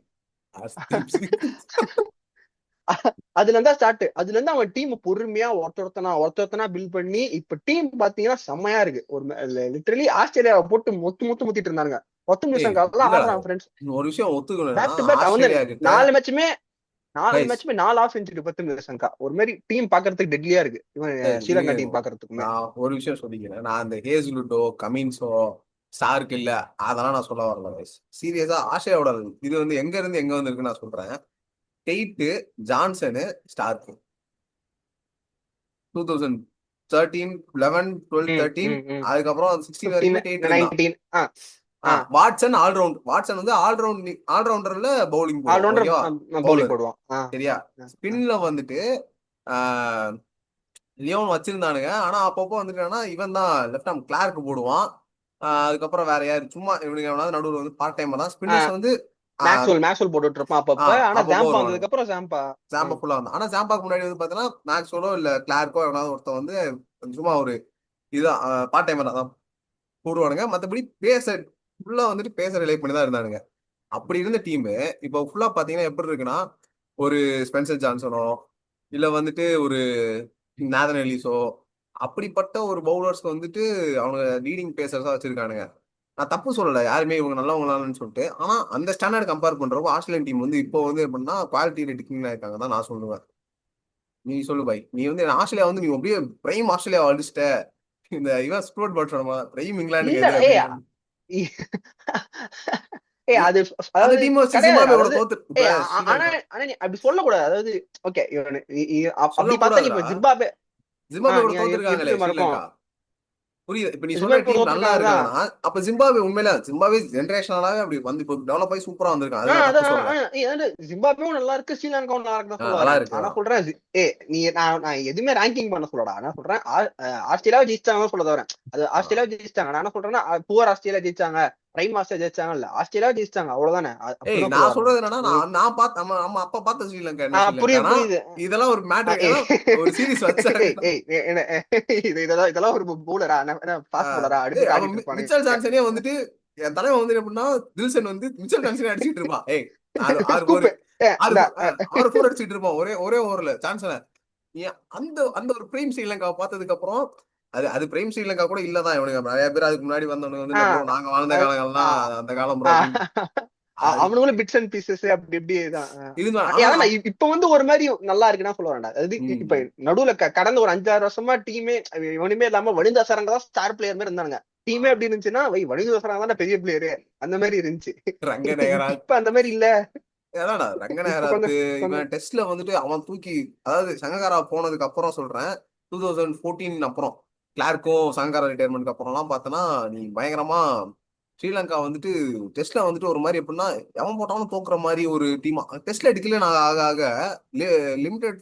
ஹர்ஷ்தீப் சிங் அதுல இருந்து அவன் டீம் பொறுமையா ஒருத்தொருத்தனா பில்ட் பண்ணி இப்ப டீம் பாத்தீங்கன்னா செம்மையா இருக்கு. ஒரு லிட்டரலி ஆஸ்திரேலியாவை போட்டு மொத்து இருந்தாங்க. 10 ஏய் நிமிஷம் காலம் இல்ல, ஆடுறான் ஃப்ரெண்ட்ஸ். ஒரு விஷயம் ஒத்துக்கணும்னா பேக் டு பேக் அவன் ஆஸ்திரேலியா கிட்ட நாலு மேட்சுமே நாலு கைஸ், மேட்சுமே 4 ஆஃப் செஞ்சுரி 10 நிமிஷம்க்கா. ஒரு மாதிரி டீம் பாக்குறதுக்கு டெட்லியா இருக்கு இவன் இருங்க ஸ்ரீலங்கா இருங்க. டீம் பாக்குறதுக்குமே. நான் ஒரு விஷயம் சொல்லிக்கிறேன். நான் அந்த ஹேஸ்லுட்டோ கமின்ஸோ ஸ்டார்க் இல்ல அதெல்லாம் நான் சொல்ல வரல கைஸ். சீரியஸா ஆஸ்திரேலியாவோட இது வந்து எங்க இருந்து எங்க வந்திருக்கு நான் சொல்றேன். டெய்ட்டு, ஜான்சனு, ஸ்டார்க் 2013 11 12 13, அதுக்கப்புறம் 16 15 வரைக்குமே டெய்ட் இருந்தான். 19 வாட்சன் ஆல்ரவுண்ட், வாட்சன் வந்து ஆல்ரவுண்டர்ல பவுலிங் போடுவான், ஆல்ரவுண்டர் ஓகேவா? பவுலிங் பவுலர், போடுவான். சரியா? ஸ்பின்ல வந்துட்டு லியோன் வச்சிருந்தானுங்க. ஆனா அப்பப்போ வந்துட்டு இவன் தான் லெஃப்ட் ஆர்ம் கிளார்க் போடுவான். அதுக்கப்புறம் வேற யாரு சும்மா இவனுங்க எவனாவது நடுவில் வந்து பார்ட் டைம் தான் ஸ்பின்னர்ஸ் வந்து மேக்ஸ்வெல் போட்டுட்டு இருப்பான் அப்பப்ப. ஆனா அப்பப்போ ஜாம்பா வருவானுங்க. வந்ததுக்கு அப்புறம் ஜாம்பா ஜாம்பா ஃபுல்லா வந்தான். ஆனா ஜாம்பாக்கு முன்னாடி வந்து பாத்தீங்கன்னா மேக்ஸ்வெலோ இல்ல கிளார்க்கோ எவனாவது ஒருத்தன் வந்து சும்மா ஒரு இதுதான் பார்ட் டைமர் தான் போடுவானுங்க. மத்தபடி பேச ஃபுல்லா வந்துட்டு பேச ரிலே பண்ணி தான் இருந்தானுங்க. அப்படி இருந்த டீம் இப்போ ஃபுல்லா பாத்தீங்கன்னா எப்படி இருக்குன்னா, ஒரு ஸ்பென்சர் ஜான்சனோ இல்ல வந்துட்டு ஒரு நேதன் எலிஸோ அப்படிப்பட்ட ஒரு பவுலர்ஸ்க்கு வந்துட்டு அவங்க லீடிங் பேசர்ஸா வச்சிருக்கானுங்க. நான் தப்பு சொல்லல, யாருமே இவங்க நல்லவங்களான்னு சொல்லிட்டு. ஆனா அந்த ஸ்டாண்டர்ட் கம்பேர் பண்றப்போ ஆஸ்திரேலியன் டீம் வந்து இப்போ வந்து எப்படின்னா குவாலிட்டி ரேட்டிங் இருக்காங்க தான் நான் சொல்லுவேன். நீ சொல்லு பாய். நீ வந்து ஆஸ்திரேலியா வந்து நீ அப்படியே பிரைம் ஆஸ்திரேலியா அடிச்சிட்ட, இந்த இவன் ஸ்டூவர்ட் பர்ட் பிரைம் இங்கிலாந்துக்கு இல்ல. எது ஏய் அப்படின்னு. ஏய் அது அந்த அதாவது டீம் கிடையாது. ஜிம்பாபே கூட அதாவது தோத்து ஏய் இப்ப ஆனா ஸ்ரீலங்கா ஆனா நீ அப்படி சொல்லக்கூடாது. அதாவது ஓகே அப்படி பார்த்தா நீ சொல்லக்கூடாதுடா. இப்ப ஜிம்பாபே ஜிம்பாபே கூட நீ எப்படி தோத்துருக்காங்களே தெரியுமா இருக்கும்? ஸ்ரீலங்கா. புரியுது. இப்ப நீ சொல்ற ஜிம்பாபே டீம் நல்லா தோத்துருக்காங்கதான். இருக்காங்கன்னா அப்ப ஜிம்பாபே உண்மையில ஜிம்பாபே ஜென்ரேஷனலாவே அப்படி வந்து இப்போ டெவலப் ஆகி சூப்பரா வந்திருக்கான். அது நான் தப்பு அதான் சொல்லல. ஜிம்பாபேவும் நல்லா இருக்கு, ஸ்ரீலங்காவும் நல்லா இருக்குன்னு சொல்ல நல்லா வரேன். ஆனா இருக்குதான். சொல்றேன் நீ நான் எதுவுமே ரேங்கிங் பண்ண சொல்லடா. நான் சொல்றேன் ஆஸ்திரேலியாவை ஜெயிச்சாங்க சொல்ல வரேன். அது ஆஸ்திரேலியாவை ஜெயிச்சாங்க. நான் என்ன சொல்றேன்னா புவர் ஆஸ்திரேலியா ஜெயிச்சாங்க, பிரைம் ஆஸ்திரேலியா ஜெயிச்சாங்க இல்ல, ஆஸ்திரேலியாவை ஜெயிச்சாங்க அவ்வளவுதானே. ஏய் அப்படிதான் சொல்ல நான் வரேன். சொல்றது என்னன்னா, நான் பார்த்த நம்ம அப்பா பார்த்த ஸ்ரீலங்கா என்ன புரியுது ஸ்ரீலங்கானா புரியுது. இதெல்லாம் ஒரு மேட்ரு. ஏன்னா ஒரு சீரிஸ் வச்சாங்க. இதெல்லாம் ஒரு பவுலரா, ஃபாஸ்ட் பவுலரா ஏய் அப்படின்னு அவன் காட்டிட்டு இருப்பானுங்க. மிச்சல் ஜான்சனே வந்துட்டு என் தலைவன் வந்து எப்படின்னா தில்சன் வந்து மிச்சல் ஜான்சனே அடிச்சிட்டு இருப்பான். ஏய் ஆறு ஆறு ஸ்கூப் ஒரு ஆறு ஆறு ஃபோர் அடிச்சிட்டு இருப்பான் ஒரே ஒரே ஓவர்ல ஜான்சனை. அந்த அந்த ஒரு பிரைம் ஸ்ரீலங்காவை பார்த்ததுக்கு அப்புறம் அது அது பிரைம் ஸ்ரீலங்கா கூட இல்லதான். இவனுங்க நிறைய பேர் அதுக்கு முன்னாடி வந்தவனுங்க வந்து இல்ல ப்ரோ நாங்க வாழ்ந்த காலங்கள்லாம் அந்த காலம் ப்ரோ அப்படின்னு. அவனுங்களும் பிட்ஸ் அண்ட் பீசஸ் அப்படி இப்படிதான். இருந்தான். ஆனா ஏன்னா இப்ப வந்து ஒரு மாதிரி நல்லா இருக்குன்னா சொல்ல வேண்டாம். அது இப்ப நடுவுல கடந்த ஒரு 5-6 வருஷமா டீமே இவனுமே இல்லாம வனிதாசரங்க தான் ஸ்டார் பிளேயர் மாதிரி இருந்தாங்க. டீமே எப்படி இருந்துச்சுன்னா வனிதாசரங்க தான் பெரிய பிளேயரு அந்த மாதிரி இருந்துச்சு. ரங்கநேகராஜ் இப்ப அந்த மாதிரி இல்ல. அதான்டா இப்ப ரங்கநேகராத்து கொஞ்சம் கொஞ்சம் இவன் டெஸ்ட்ல வந்துட்டு அவன் தூக்கி, அதாவது சங்ககாரா போனதுக்கு அப்புறம் சொல்றேன் 2014 அப்புறம் கிளார்க்கும் சங்ககாரா ரிட்டையர்மெண்ட்க்கு அப்புறம்லாம் பார்த்தனா நீ பயங்கரமா ஸ்ரீலங்கா வந்துட்டு டெஸ்ட்ல வந்துட்டு ஒரு மாதிரி எப்படின்னா எவன் போட்டாலும் தோக்குற மாதிரி ஒரு டீமா டெஸ்ட்ல அடிக்கல. நான் ஆக ஆக லிமிடெட்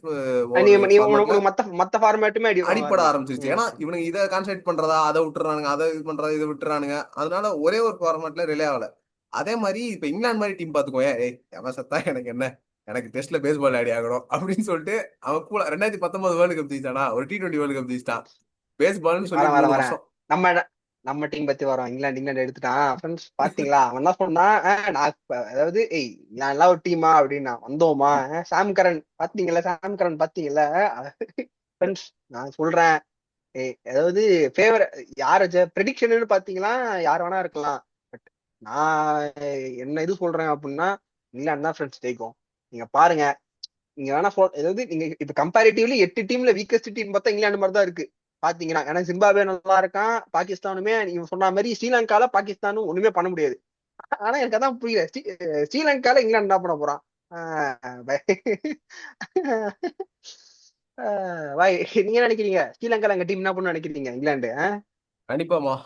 ஃபார்மேட்ல மத்த ஃபார்மேட்டுமே அடிப்பட ஆரம்பிச்சிருச்சு. ஏன்னா இவனுங்க இதை கான்சென்ட்ரேட் பண்றதா, அதை விட்டுறானுங்க, அதை இது பண்றதா, இதை விட்டுறானுங்க. அதனால ஒரே ஒரு ஃபார்மேட்ல ரிலே ஆகல. அதே மாதிரி இப்ப இங்கிலாந்து மாதிரி டீம் பாத்துக்கோ, ஏய் எவன் சத்தா எனக்கு என்ன, எனக்கு டெஸ்ட்ல பேஸ்பால் ஆடி ஆகணும் அப்படின்னு சொல்லிட்டு அவன் கூட 2019 வேர்ல்டு கப் ஜெயிச்சானா, ஒரு T20 வேர்ல்டு கப் ஜெயிச்சிட்டான். பேஸ்பால்னு சொல்லி வரேன் 3 வரேன் வரேன். வருஷம். நம்ம நம்ம டீம் பத்தி வரோம். இங்கிலாந்து எடுத்துட்டான் ஃப்ரெண்ட்ஸ். பாத்தீங்களா அவன் என்ன சொன்னான்? நான் அதாவது நான் எல்லாம் ஒரு டீமா அப்படின்னா வந்தோமா? சாம் கரன் பாத்தீங்களா? சாம் கரன் பாத்தீங்களா? ஃப்ரெண்ட்ஸ் நான் சொல்றேன். அதாவது ஃபேவர் யார ப்ரெடிக்ஷன் பாத்தீங்களா? யார் வேணா இருக்கலாம். பட் நான் என்ன இது சொல்றேன் அப்படின்னா இங்கிலாந்து தான் ஃப்ரெண்ட்ஸ் ஜெயிக்கும். நீங்க பாருங்க. நீங்க வேணா அதாவது நீங்க இப்ப கம்பேரிட்டிவ்லி 8 டீம்ல வீக்கஸ்ட் டீம் பார்த்தா இங்கிலாந்து மாதிரி தான் இருக்கு. பாத்தீங்கன்னா ஏன்னா ஜிம்பாப்வே நல்லா இருக்கான். பாகிஸ்தானுமே நீங்க சொன்ன மாதிரி ஸ்ரீலங்கால பாகிஸ்தானும் ஒண்ணுமே பண்ண முடியாது. ஆனா எனக்கு அதான் புரியல. ஸ்ரீலங்கால இங்கிலாந்து என்ன பண்ண போறான்? வாய் நீங்க என்ன நினைக்கிறீங்க? ஸ்ரீலங்கால எங்க டீம் என்ன பண்ண நினைக்கிறீங்க? இங்கிலாந்து கண்டிப்பாமா.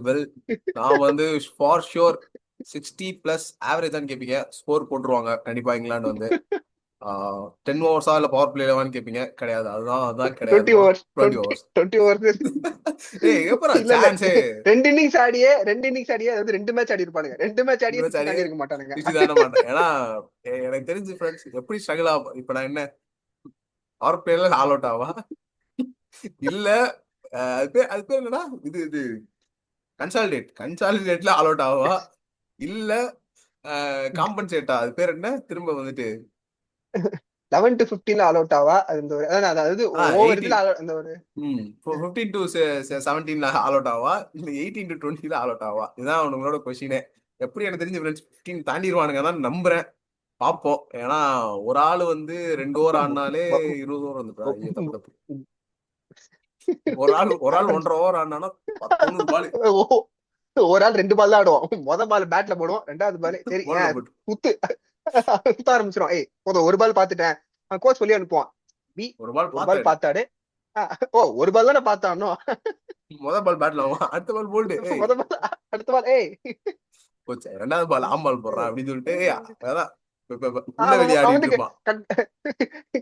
வெல் நான் வந்து ஃபார் ஷுர் 60+ ஆவரேஜ் தான் கேட்பீங்க. ஸ்கோர் போட்டுருவாங்க கண்டிப்பா இங்கிலாந்து வந்து. 10 ஓவர்ஸா இல்ல பவர் பிளே லெவான்னு கேட்பீங்க. கிடையாது, அதுதான் 20 கிடையாதுமா. Overs 20 overs. 20 ஓவர்ஸ் ஏய் எப்பரா இல்ல இல்ல சான்ஸே. 2 இன்னிங்ஸ் ஆடியே அதாவது 2 மேட்ச் ஆடி இருப்பானுங்க. 2 மேட்ச் ஆடியே 60 சரி, தாண்டி இருக்க மாட்டானுங்க. 60 தாண்ட மாட்டேன். ஏன்னா எனக்கு தெரிஞ்சு ஃப்ரெண்ட்ஸ் எப்படி ஸ்ட்ரகிள் ஆகும். இப்ப நான் என்ன பவர் பிளேல ஆல் அவுட் ஆவா இல்ல அது பேர் என்னன்னா இது கன்சாலிடேட்ல ஆல் அவுட் ஆவா இல்ல காம்பன்சேட்டா, அது பேர் என்ன திரும்ப வந்துட்டு 11 to 15 ஆல் அவுட் ஆவா? அது இந்த அதாவது ஓவர் 18. இதுல அந்த ஒரு 15 to 17 ஆல் அவுட் ஆவா இல்ல 18 to 20 ஆல் அவுட் ஆவா? இதுதான் அவங்களோட கொஸ்டினே. எப்படி எனக்கு தெரிஞ்சு ஃப்ரெண்ட்ஸ் 15 தாண்டிடுவானுங்க தான் நம்புறேன். பாப்போம். ஏன்னா ஒரு ஆள் வந்து 2 ஓவர் ஆடினாலே 20 ஓவர் வந்துட்டா. ஐயோ தப்பு தப்பு. ஒரு ஆள் 1.5 ஓவர் ஆடினானா 90 பால் ஒரு ஆள் 2 பால் தான் ஆடுவோம். பால் பேட்ல போடுவோம். 2வது பால் சரி போல்ல போட்டு குத்து குத்த ஆரம்பிச்சிடும். போதும் ஒரு பால் பாத்துட்டேன் கோச் சொல்லி அனுப்புவான். ஒரு பால் ஒரு பால் பார்த்தாரு. பார்த்தாடு. ஒரு பால் தானே பார்த்தானோ. முதல் பால் பேட்ல ஆகும், அடுத்த பால் போல்டு. பால் அடுத்த பால் கோச் 2வது பால் ஆம்பால் போடுறான் அப்படின்னு சொல்லிட்டு அதான் உள்ள வெளியே அவன் ஆடிட்டு வந்து இருப்பான்.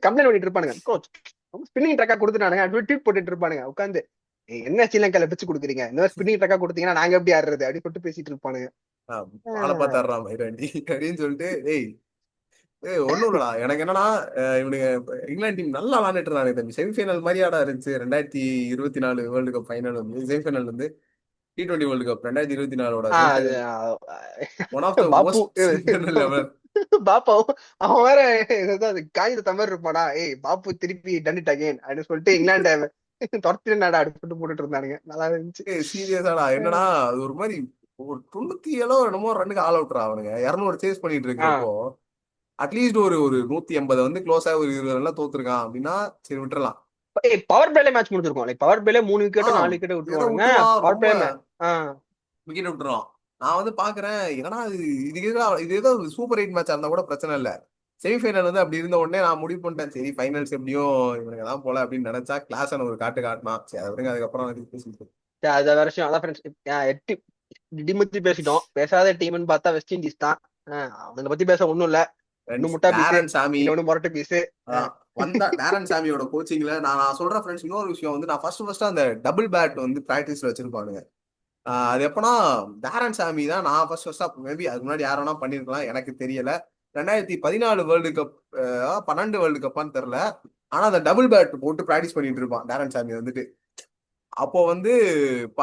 கம்ப்ளைண்ட் பண்ணிட்டு இருப்பானுங்க. கோச் ஸ்பின்னிங் ட்ரக்கா கொடுத்துட்டானுங்க. ட்வீட் போட்டுட்டு இருப்பானுங்க உட்காந்து. என்ன ஸ்ரீலங்கால பிச்சு கொடுக்குறீங்க? இந்த மாதிரி ஸ்பின்னிங் ட்ரக்கா கொடுத்தீங்கன்னா நாங்க எப்படி ஆடுறது அப்படின்னு சொல்லிட்டு பேசிட்டு இருப்பானுங்க. பாலை பார்த்தாடுறான் மயிராண்டி அப்படின்னு சொல்லிட்டு ஒண்ணும் இல்லடா. எனக்கு என்னன்னா இவனுங்க இங்கிலாந்து டீம் நல்லா விளாண்டுட்டு இருந்தாங்க தம்பி. செமிஃபைனல் மாதிரியாடா இருந்துச்சு 2024 வேர்ல்டு கப் ஃபைனல் வந்து. செமிஃபைனல் வந்து T20 வேர்ல்டு கப் 2024 அது semi-final. One of the Pappu most semi-final எவர். பாப்பா அவன் வேற ஏதாவது காகித தமிழ் இருப்பானா? பாப்பு திருப்பி டன் இட் அகைன் அப்படின்னு சொல்லிட்டு இங்கிலாண்ட துரத்தி நாடா அடுத்து போட்டுட்டு இருந்தானுங்க. நல்லா இருந்துச்சு. சீரியஸாடா என்னன்னா அது ஒரு மாதிரி ஒரு 97 என்னமோ ரன்னுக்கு ஆல் அவுட்ரா அவனுங்க. 200 சேஸ் பண்ணிட்டு இருக்கிறப்போ அட்லீஸ்ட் ஒரு ஒரு 180 வந்து க்ளோஸா ஒரு 20 ரன்ல தோத்துருக்கான் அப்படின்னா சரி விட்டுறலாம். பவர் பிளேல மேட்ச் முடிஞ்சிருக்கும். பவர் பிளேல 3 விக்கெட் 4 விக்கெட் ஏதோ விட்டுருவானுங்க. விட்டுருவான், பவர் ரொம்ப பிளே விக்கெட் விட்டுருவான். நான் வந்து பாக்குறேன் என்னன்னா இது ஏதோ சூப்பர் 8 மேட்சா இருந்தா கூட பிரச்சனை இல்ல. செமிஃபைனல் வந்து அப்படி இருந்த உடனே நான் முடிவு பண்ணிட்டேன் சரி ஃபைனல்ஸ் எப்படியும் இவனுங்க தான் போல அப்படின்னு நினைச்சா கிளாஸ் ஒரு காட்டினான். சரி அதை விடுங்க, அதுக்கப்புறம் பேசிட்டு அது வேற விஷயம். அதான் ஃப்ரெண்ட்ஸ் டிமுத்தி பேசிட்டோம். பேசாத டீம்னு பார்த்தா வெஸ்ட் இண்டீஸ் தான். அவனை பத்தி பேச ஒண்ணும் இல்ல. இன்னும் முட்டா பீஸ், டேரன் சாமி இன்னொன்னு மொரட்டு பீஸ் வந்தா. டேரன் சாமியோட கோச்சிங்ல நான் சொல்றேன் ஃப்ரெண்ட்ஸ். இன்னொரு விஷயம் வந்து நான் ஃபர்ஸ்ட் அந்த டபுள் பேட் வந்து பிராக்டிஸ்ல வச்சிருப்பானுங்க. அது எப்பனா டேரன் சாமி தான் நான் ஃபர்ஸ்டா மேபி அதுக்கு முன்னாடி யார் வேணா பண்ணிருக்கலாம் எனக்கு தெரியல. 2014 வேர்ல்டு கப் 12 வேர்ல்டு கப்பான்னு தெரியல. ஆனா அந்த டபுள் பேட் போட்டு பிராக்டிஸ் பண்ணிட்டு இருப்பான் டேரன் சாமி வந்துட்டு. அப்போ வந்து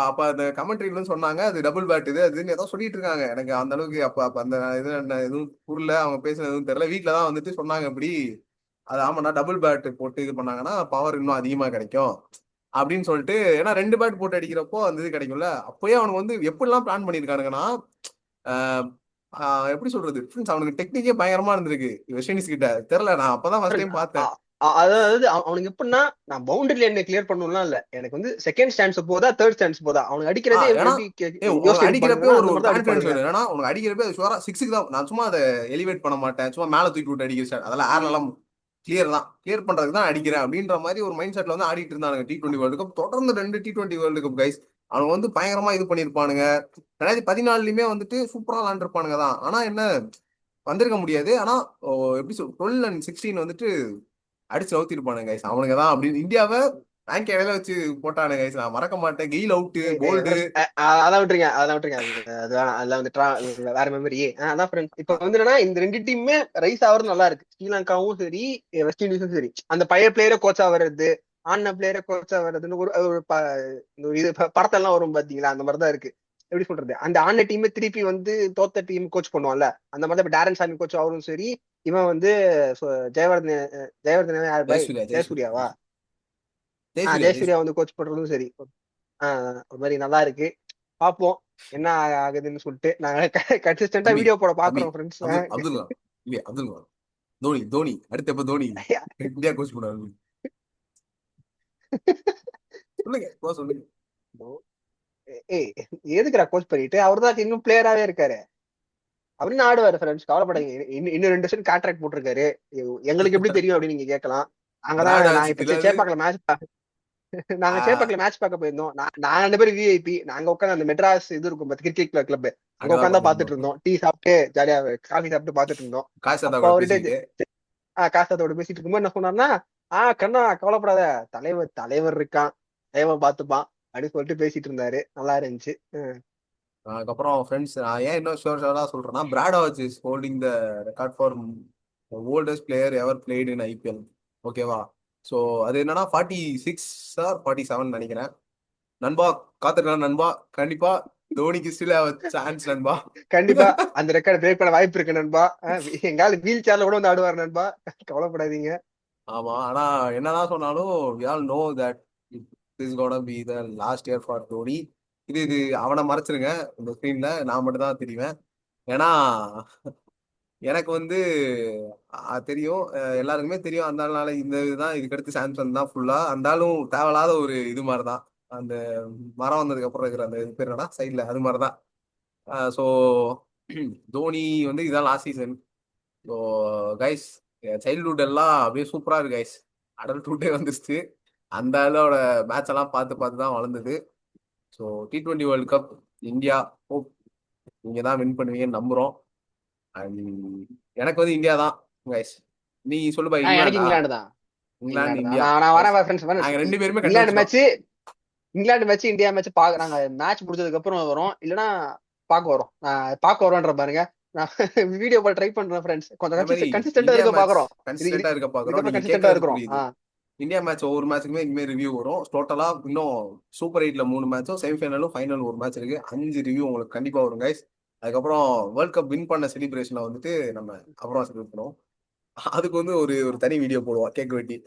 அப்ப அந்த கமெண்ட்ரில சொன்னாங்க அது டபுள் பேட் இது அதுன்னு ஏதோ சொல்லிட்டு இருக்காங்க. எனக்கு அந்த அளவுக்கு அப்ப அந்த இது எதுவும் புரியல, அவங்க பேசுனது எதுவும் தெரியல. வீட்டுல தான் வந்துட்டு சொன்னாங்க இப்படி அது ஆமாண்ணா டபுள் பேட் போட்டு இது பண்ணாங்கன்னா பவர் இன்னும் அதிகமா கிடைக்கும் அப்படின்னு சொல்லிட்டு. ஏன்னா 2 பேட் போட்டு அடிக்கிறப்போ அந்த இது கிடைக்கும்ல. அப்பயே அவனுக்கு வந்து எப்படிலாம் பிளான் பண்ணிருக்கானுங்கன்னா எப்படி சொல்றது, அவனுக்கு டெக்னிக்கே பயங்கரமா இருந்திருக்கு வெஸ்ட் இண்டீஸ் கிட்ட. தெரியல, நான் அப்பதான் ஃபர்ஸ்ட் டைம் பார்த்தேன். அதாவது அவனுக்கு எப்படின்னா நான் பவுண்டரி லைன் கிளியர் பண்ணணும்லாம் இல்ல. எனக்கு வந்து செகண்ட் ஸ்டாண்ட்ஸ் போதா தேர்ட் ஸ்டாண்ட்ஸ் போதா அவனுக்கு அடிக்கிறதே அடிக்கிறப்ப ஒரு யோசிச்சு கான்பிடன்ஸ் வேணும். ஏன்னா உனக்கு அடிக்கிறப்ப அது ஷுவரா 6க்கு தான். நான் சும்மா அதை எலிவேட் பண்ண மாட்டேன், சும்மா மேல தூக்கி விட்டு அடிக்கிற அதெல்லாம் ஏர்லாம் கிளியர் தான், கிளியர் பண்றதுக்கு தான் அடிக்கிறேன் அப்படின்ற மாதிரி ஒரு மைண்ட் செட்ல வந்து ஆடிட்டு இருந்தானுங்க. T20 வேர்ல்டு கப் தொடர்ந்து 2 T20 வேர்ல்டு கப் கைஸ் அவனுக்கு வந்து பயங்கரமா இது பண்ணிருப்பானுங்க. 2014லயுமே வந்துட்டு சூப்பரா விளாண்டுருப்பானுங்க தான். ஆனா என்ன வந்திருக்க முடியாது. ஆனா எப்படி சொல் 12 and 16 வந்துட்டு அடிச்சு நவுத்திருப்பானுங்க கைஸ் அவனுங்க தான். அப்படின்னு இந்தியாவை ரேங்க் இடையில வச்சு போட்டானுங்க கைஸ். நான் மறக்க மாட்டேன். Gayle out, bowled. அதான் விட்டுருங்க அதெல்லாம் வந்து வேற மெமரி. அதான் ஃப்ரெண்ட்ஸ் இப்ப வந்து என்னன்னா இந்த 2 டீமுமே ரைஸ் ஆகுறது நல்லா இருக்கு. ஸ்ரீலங்காவும் சரி வெஸ்ட் இண்டீஸும் சரி அந்த பழைய பிளேயரை கோச்சா வர்றது. ஆன பிளேயரை கோச்சா வர்றதுன்னு ஒரு இது படத்தெல்லாம் வரும் பாத்தீங்களா, அந்த மாதிரிதான் இருக்கு. எப்படி சொல்றது, அந்த ஆன டீம் திருப்பி வந்து தோத்த டீம் கோச் பண்ணுவான்ல, அந்த மாதிரி இப்ப டேரன் சாமி கோச் அவரும் சரி, இவன் வந்து ஜெயவர்தன் ஜெயவர்தன் யார் பாய், ஜெயசூர்யா ஜெயசூர்யா ஜெயசூர்யாவா, ஜெயசூர்யா ஜெயசூர்யா வந்து கோச் பண்றதும் சரி. ஒரு மாதிரி நல்லா இருக்கு. பார்ப்போம் என்ன ஆகுதுன்னு சொல்லிட்டு. நாங்க கன்சிஸ்டன்டா தம்பி வீடியோ போட தம்பி பாக்குறோம் ஃப்ரெண்ட்ஸ். அப்துல் கலாம் இல்லையா அப்துல் கலாம் தோனி தோனி அடுத்து எப்ப தோனி இந்தியா கோச் பண்ணுவாரு சொல்லுங்க சொல்லுங்க. ஏய், எதுக்குடா கோச் பண்ணிட்டு, அவர்தான் இன்னும் பிளேயராவே இருக்காரு, அப்படின்னு ஆடுவாரு ஃப்ரெண்ட்ஸ், கவலைப்படாதீங்க. இன்னும் 2 வருஷம் கான்ட்ராக்ட் போட்டிருக்காரு. எங்களுக்கு எப்படி தெரியும் அப்படின்னு நீங்க கேட்கலாம். அங்கதான் பிராட் நான் இப்ப ஆச்சுட்டு சேப்பாக்கல மேட்ச் நாங்க சேப்பாக்கல மேட்ச் பார்க்க போயிருந்தோம். நான் 2 பேரும் விஐபி. நாங்க உட்காந்து அந்த மெட்ராஸ் இது இருக்கும் கிரிக்கெட் கிளப், அங்க அங்கதான் உட்காந்து பாத்துட்டு பாத்துருந்தோம் இருந்தோம். டீ சாப்பிட்டு ஜாலியா காஃபி சாப்பிட்டு பாத்துட்டு இருந்தோம். காசு அப்ப கூட அவர்கிட்ட பேசிக்கிட்டு காசாத்தோட பேசிட்டு இருக்கும்போது என்ன சொன்னார்னா, கண்ணா கவலைப்படாத, தலைவர் தலைவர் இருக்கான், தலைவன் பாத்துப்பான் அப்படின்னு சொல்லிட்டு பேசிட்டு இருந்தாரு. நல்லா இருந்துச்சு. அதுக்கப்புறம் ஃப்ரெண்ட்ஸ் நான் ஏன் இன்னும் ஷோர்ஷா சொல்றேன்னா பிராடாவாச் is holding the record for oldest player ever played in IPL. ஓகேவா? ஸோ அது என்னன்னா 46 ஆர் 47 நினைக்கிறேன். நண்பா காத்துக்கலாம் நண்பா, கண்டிப்பா தோனிக்கு ஸ்டில் சான்ஸ் நண்பா. கண்டிப்பா அந்த ரெக்கார்ட் பிரேக் பண்ண வாய்ப்பு இருக்கு நண்பா. எங்கால வீல் சேர்ல கூட வந்து ஆடுவார் நண்பா, கவலைப்படாதீங்க. ஆமா, ஆனா என்னதான் சொன்னாலும் we all know that this is gonna be the last year for Dhoni. இது அவனை மறைச்சிருங்க இந்த ஸ்கிரீன்ல, நான் மட்டும் தான் தெரியுவேன். ஏன்னா எனக்கு வந்து தெரியும், எல்லாருக்குமே தெரியும். அந்த ஆளுனால இந்த இதுதான், இதுக்கடுத்து சாம்சங் தான் ஃபுல்லா. அந்த ஆளும் தேவையில்லாத ஒரு இது மாதிரிதான், அந்த மரம் வந்ததுக்கு அப்புறம் இருக்கிற அந்த இது பேர் என்னடா சைட்ல, அது மாதிரிதான். ஸோ தோனி வந்து இதான் last season. So guys, childhood எல்லாம் அப்படியே சூப்பரா இருக்கு கைஸ். அடல்ட்ஹுட்டே வந்துருச்சு. அந்த ஆளோட மேட்ச் எல்லாம் பார்த்து பார்த்து தான் வளர்ந்தது. So T20 world cup India hope நீங்க தான் வின் பண்ணுவீங்கன்னு நம்புறோம். அண்ட் எனக்கு வந்து இந்தியா தான் கைஸ். நீ சொல்லுப்பா, எனக்கு இங்கிலாண்டா? இங்கிலாந்து தான். இங்கிலாந்து இங்கிலாந்து தான். இந்தியா நான் கைஸ், வரேன் ஃப்ரெண்ட்ஸ். நாங்க 2 பேருமே கண்டு இங்கிலாந்து வச்சிட்டோம். மேட்ச், இந்தியா மேட்ச் நாங்க மேட்ச் முடிஞ்சதுக்கு அப்புறம் வரோம், இல்லனா பார்க்க வரோம். பார்க்க வரோன்ற பாருங்க. நான் வீடியோ போட ட்ரை பண்றேன் ஃப்ரெண்ட்ஸ். அதே மாதிரி கொஞ்சம் கன்சிஸ்டன்டா இந்தியா இருக்க மேட்ச் பாக்குறோம். கன்சிஸ்டன்டா இருக்க பாக்குறோம். இதுக்கப்புறம் நீங்க கன்சிஸ்டன்டா கேட்கறது இருக்கிறோம். புரியுது. இந்தியா மேட்ச் ஒவ்வொரு மேட்சுக்குமே இனிமேல் ரிவ்யூ வரும். டோட்டலா இன்னும் சூப்பர் 8ல 3 மேட்சும், செமிஃபைனலும் ஃபைனல் ஒரு மேட்ச் இருக்கு. 5 ரிவ்யூ உங்களுக்கு கண்டிப்பா வரும் கைஸ். அதுக்கப்புறம் வேர்ல்ட் கப் வின் பண்ண செலிப்ரேஷனை வந்துட்டு நம்ம அப்புறம் செலிப்ரேட் பண்ணுவோம். அதுக்கு வந்து ஒரு ஒரு தனி வீடியோ போடுவோம் கேக் வெட்டி.